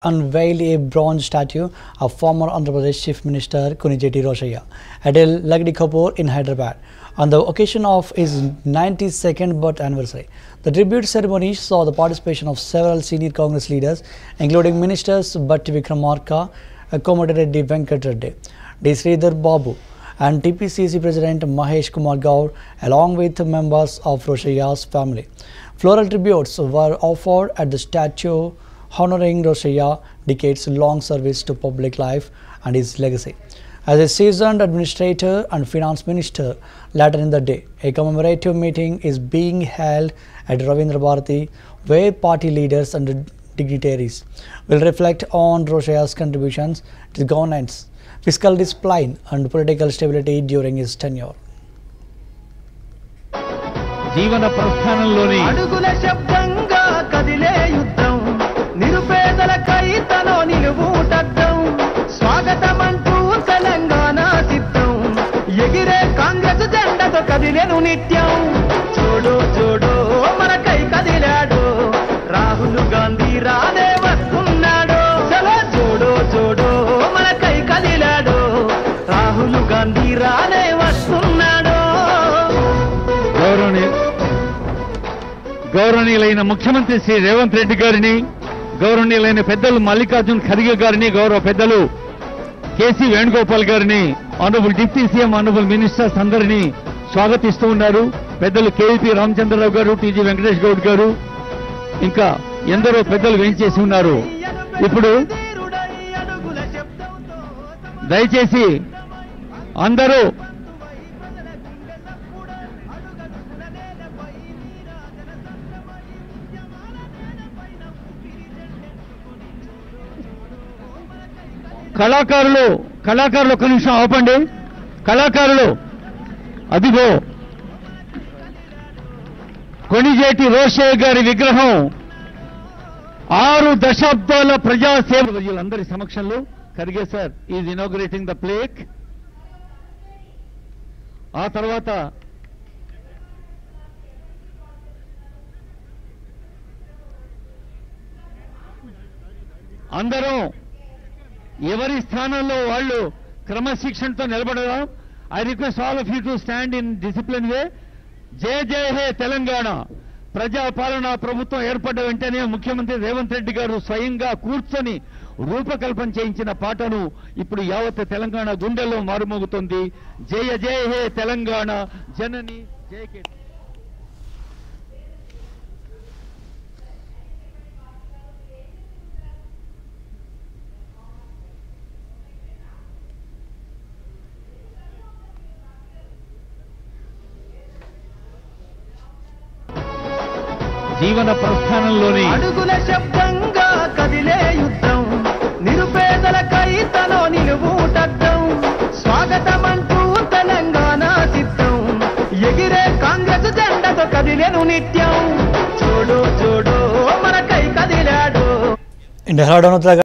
unveiled a bronze statue of former Andhra Pradesh Chief Minister Kunijeti Roshaya at El Lagdi Kapoor in Hyderabad on the occasion of his 92nd birth anniversary. The tribute ceremony saw the participation of several senior Congress leaders, including Ministers Batti Vikramarka, Kommatireddy Venkat Reddy, D. Sridhar Babu, and TPCC President Mahesh Kumar Gaur, along with members of Roshaya's family. Floral tributes were offered at the statue, honoring Roshaya decades-long service to public life and his legacy. As a seasoned administrator and finance minister, later in the day, a commemorative meeting is being held at Ravindra Bharati, where party leaders and dignitaries will reflect on Roshaya's contributions to governance, fiscal discipline and political stability during his tenure. జీవన ప్రస్థానంలోని అడుగుల శబ్దంగా కదిలే యుద్ధం నిరుపేదలకై తనో నిలువుటద్దం స్వాగతమంటూ తెలంగాణ సిద్ధం ఎగిరే కాంగ్రెస్ జెండాతో కదిలేను నిత్యం చూడు చూడు మనకై కదిలాడు రాహుల్ గాంధీ రానే వస్తున్నాడు చలో చూడు చూడు మనకై కదిలాడు రాహుల్ గాంధీ రానే వస్తున్నాడు. గౌరవనీయులైన ముఖ్యమంత్రి శ్రీ రేవంత్ రెడ్డి గారిని, గౌరవనీయులైన పెద్దలు మల్లికార్జున్ ఖర్గే గారిని, గౌరవ పెద్దలు కేసీ వేణుగోపాల్ గారిని, honourable deputy CM, honourable ministers అందరినీ స్వాగతిస్తూ ఉన్నారు. పెద్దలు కేవీపీ రామచంద్రరావు గారు, టీజీ వెంకటేష్ గౌడ్ గారు, ఇంకా ఎందరో పెద్దలు వేయించేసి ఉన్నారు. ఇప్పుడు దయచేసి అందరూ కళాకారులు ఒక్క నిమిషం ఆపండి. కళాకారులు అదిగో కొణిజేటి రోషయ్య గారి విగ్రహం 6 దశాబ్దాల ప్రజాసేవలందరి సమక్షంలో Kharge sir is inaugurating the plaque. ఆ తర్వాత అందరూ ఎవరి స్థానంలో వాళ్ళు క్రమశిక్షణతో నిలబడదాం. I request all of you to stand in discipline way. జయ జయ హే తెలంగాణ. ప్రజాపాలన ప్రభుత్వం ఏర్పడ్డ వెంటనే ముఖ్యమంత్రి రేవంత్ రెడ్డి గారు స్వయంగా కూర్చొని రూపకల్పన చేయించిన పాటను ఇప్పుడు యావత్ తెలంగాణ గుండెల్లో మారుమోగుతుంది. జయ జయ హే తెలంగాణ జనని జయ కే. జీవన ప్రస్థానంలోని అడుగుల శబ్దంగా కదిలే యుద్ధం నిరుపేదలకై తనో నిలువుటద్దం స్వాగతమంటూ తెలంగాణ సిద్ధం ఎగిరే కాంగ్రెస్ జెండాతో కదిలేను నిత్యం చూడు చూడు మనకై కదిలాడు.